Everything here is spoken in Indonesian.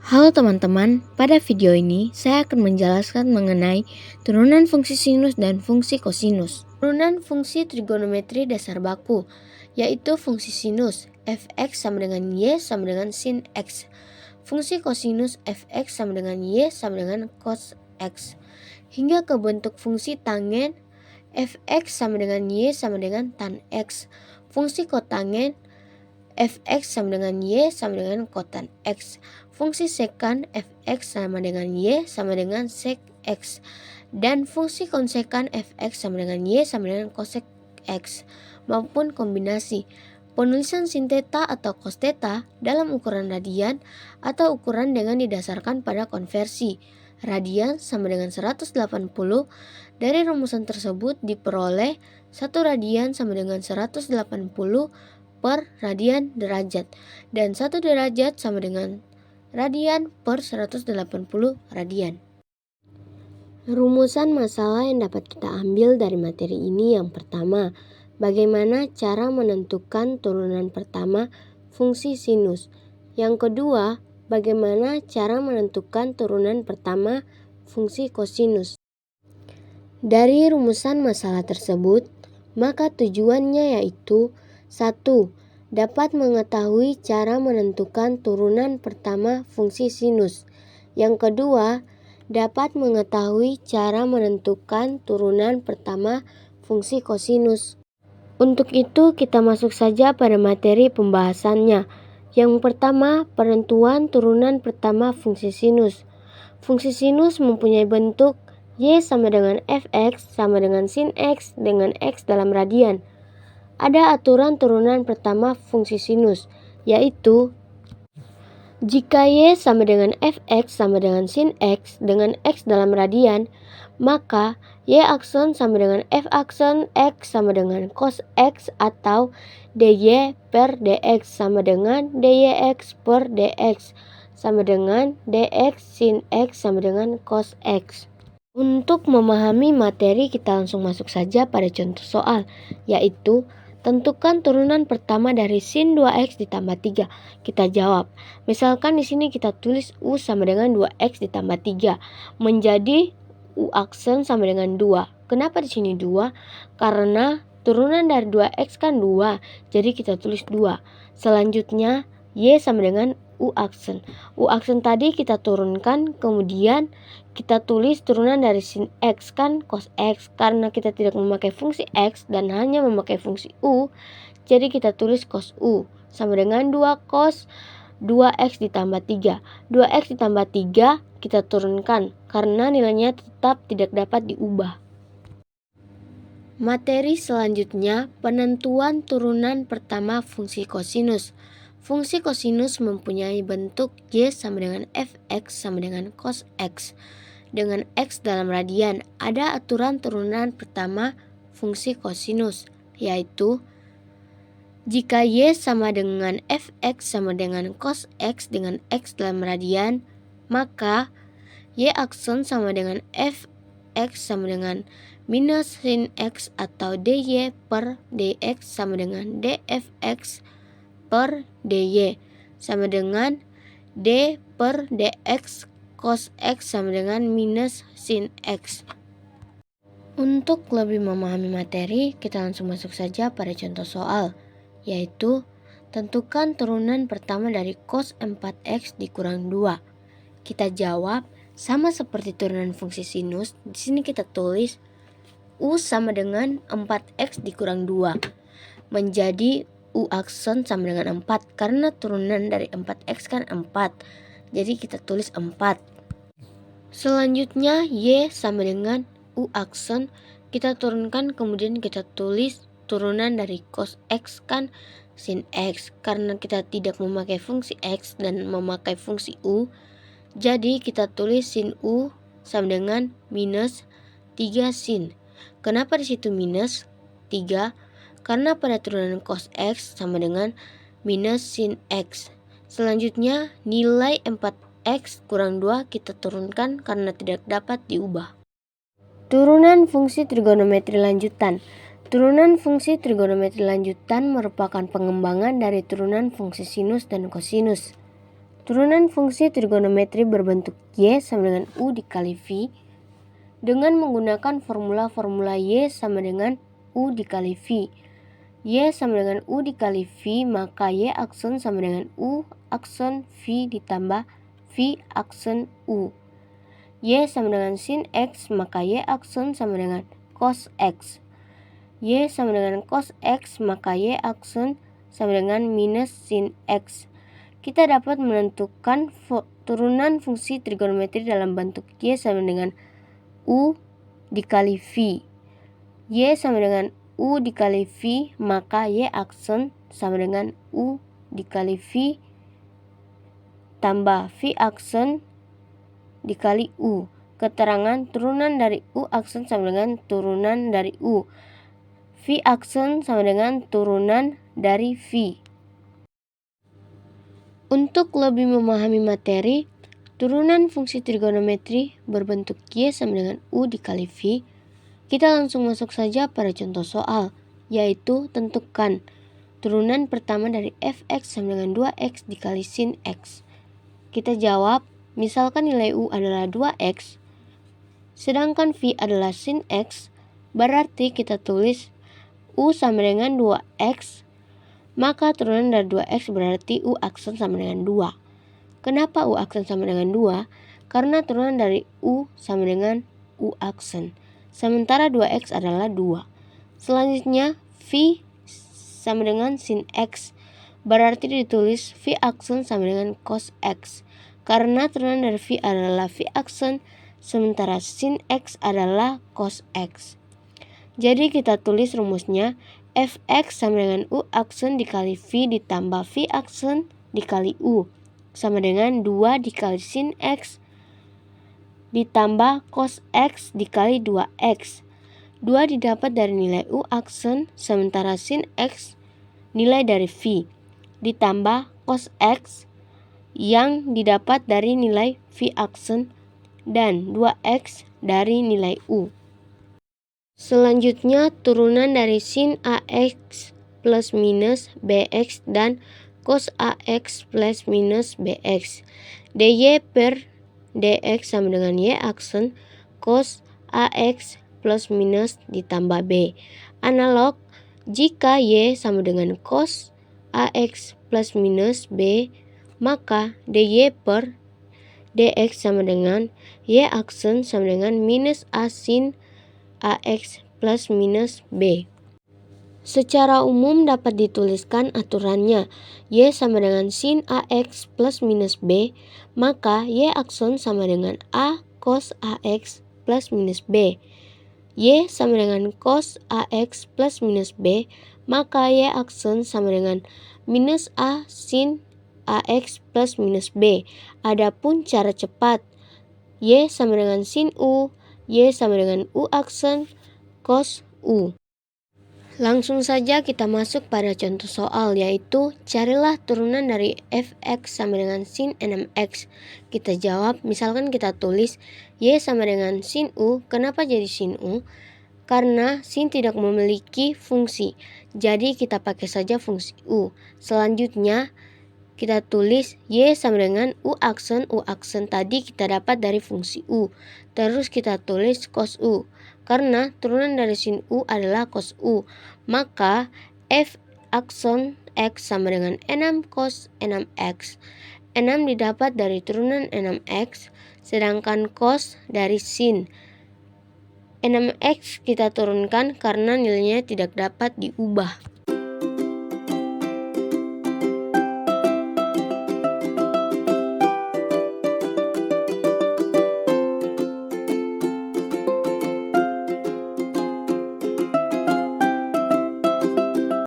Halo teman-teman, pada video ini saya akan menjelaskan mengenai turunan fungsi sinus dan fungsi kosinus. Turunan fungsi trigonometri dasar baku, yaitu fungsi sinus fx sama dengan y sama dengan sin x. Fungsi kosinus fx sama dengan y sama dengan cos x. Hingga ke bentuk fungsi tangen fx sama dengan y sama dengan tan x. Fungsi kotangen fx sama dengan y sama dengan kotan x. Fungsi sekan fx sama dengan y sama dengan sek x. Dan fungsi konsekan fx sama dengan y sama dengan kosek x. Maupun kombinasi. Penulisan sin theta atau cos theta dalam ukuran radian atau ukuran dengan didasarkan pada konversi. Radian sama dengan 180. Dari rumusan tersebut diperoleh 1 radian sama dengan 180 per radian derajat, dan 1 derajat sama dengan radian per 180 radian. Rumusan masalah yang dapat kita ambil dari materi ini yang pertama, bagaimana cara menentukan turunan pertama fungsi sinus. Yang kedua, bagaimana cara menentukan turunan pertama fungsi kosinus. Dari rumusan masalah tersebut, maka tujuannya yaitu 1. Dapat mengetahui cara menentukan turunan pertama fungsi sinus. Yang kedua, dapat mengetahui cara menentukan turunan pertama fungsi kosinus. Untuk itu kita masuk saja pada materi pembahasannya. Yang pertama, penentuan turunan pertama fungsi sinus. Fungsi sinus mempunyai bentuk y sama dengan fx sama dengan sin x dengan x dalam radian. Ada aturan turunan pertama fungsi sinus, yaitu jika y sama dengan fx sama dengan sin x dengan x dalam radian, maka y akson sama dengan f akson x sama dengan cos x atau dy per dx sama dengan dyx per dx sama dengan dx sin x sama dengan cos x. Untuk memahami materi kita langsung masuk saja pada contoh soal, yaitu tentukan turunan pertama dari sin 2x ditambah 3. Kita jawab. Misalkan di sini kita tulis U sama dengan 2x ditambah 3 menjadi U aksen sama dengan 2. Kenapa di sini 2? Karena turunan dari 2x kan 2. Jadi kita tulis 2. Selanjutnya y sama dengan U aksen. U aksen tadi kita turunkan, kemudian kita tulis turunan dari sin x kan cos x. Karena kita tidak memakai fungsi x dan hanya memakai fungsi u, jadi kita tulis cos u sama dengan 2 cos 2x ditambah 3. 2x ditambah 3 kita turunkan karena nilainya tetap tidak dapat diubah. Materi selanjutnya, penentuan turunan pertama fungsi kosinus. Fungsi kosinus mempunyai bentuk y sama dengan fx sama dengan cos x. Dengan x dalam radian, ada aturan turunan pertama fungsi kosinus, yaitu jika y sama dengan fx sama dengan cos x dengan x dalam radian, maka y akson sama dengan fx sama dengan minus sin x atau dy per dx sama dengan dfx per dy sama dengan d per dx cos x sama dengan minus sin x. Untuk lebih memahami materi, kita langsung masuk saja pada contoh soal, yaitu tentukan turunan pertama dari cos 4x dikurang 2. Kita jawab sama seperti turunan fungsi sinus. Di sini kita tulis U sama dengan 4x dikurang 2 menjadi U akson sama dengan 4 karena turunan dari 4x kan 4. Jadi kita tulis 4. Selanjutnya y sama dengan U akson kita turunkan, kemudian kita tulis turunan dari cos x kan sin x. Karena kita tidak memakai fungsi x dan memakai fungsi u, jadi kita tulis sin u sama dengan minus 3 sin. Kenapa di situ minus 3? Karena pada turunan cos x sama dengan minus sin x. Selanjutnya nilai 4x kurang 2 kita turunkan karena tidak dapat diubah. Turunan fungsi trigonometri lanjutan. Turunan fungsi trigonometri lanjutan merupakan pengembangan dari turunan fungsi sinus dan kosinus. Turunan fungsi trigonometri berbentuk Y sama dengan U dikali V dengan menggunakan formula Y sama dengan U dikali V. Y sama dengan U dikali V, maka Y aksen sama dengan U aksen V ditambah V aksen U. Y sama dengan sin X, maka Y aksen sama dengan cos X. Y sama dengan cos X, maka Y aksen sama dengan minus sin X. Kita dapat menentukan turunan fungsi trigonometri dalam bentuk Y sama dengan U dikali V. Y sama dengan U dikali V, maka Y aksen sama dengan U dikali V tambah V aksen dikali U. Keterangan turunan dari U aksen sama dengan turunan dari U. V aksen sama dengan turunan dari V. Untuk lebih memahami materi, turunan fungsi trigonometri berbentuk Y sama dengan U dikali V, kita langsung masuk saja pada contoh soal, yaitu tentukan turunan pertama dari fx sama dengan 2x dikali sin x. Kita jawab, misalkan nilai U adalah 2x, sedangkan V adalah sin x, berarti kita tulis U sama dengan 2x, maka turunan dari 2x berarti U aksen sama dengan 2. Kenapa U aksen sama dengan 2? Karena turunan dari U sama dengan U aksen. Sementara 2x adalah 2. Selanjutnya V sama dengan sin x. Berarti ditulis V aksen sama dengan cos x. Karena turunan dari V adalah V aksen, sementara sin x adalah cos x. Jadi kita tulis rumusnya fx sama dengan U aksen dikali V ditambah V aksen dikali U sama dengan 2 dikali sin x ditambah cos x dikali 2x. 2 didapat dari nilai U aksen, sementara sin x nilai dari V ditambah cos x yang didapat dari nilai V aksen dan 2x dari nilai U. Selanjutnya turunan dari sin AX plus minus BX dan cos AX plus minus BX. DY per DX sama dengan Y aksen cos AX plus minus ditambah B. Analog, jika Y sama dengan cos AX plus minus B, maka DY per DX sama dengan Y aksen sama dengan minus A sin AX plus minus B. Secara umum dapat dituliskan aturannya. Y sama dengan sin AX plus minus B, maka Y aksen sama dengan A cos AX plus minus B. Y sama dengan cos AX plus minus B, maka Y aksen sama dengan minus A sin AX plus minus B. Adapun cara cepat, Y sama dengan sin U, Y sama dengan U aksen cos U. Langsung saja kita masuk pada contoh soal, yaitu carilah turunan dari fx sama dengan sin 6x. Kita jawab, misalkan kita tulis Y sama dengan sin U. Kenapa jadi sin U? Karena sin tidak memiliki fungsi, jadi kita pakai saja fungsi U. Selanjutnya kita tulis Y sama dengan U aksen tadi kita dapat dari fungsi U. Terus kita tulis cos U. Karena turunan dari sin U adalah cos U, maka F aksen X sama dengan 6 cos 6X. 6 didapat dari turunan 6X, sedangkan cos dari sin 6X kita turunkan karena nilainya tidak dapat diubah.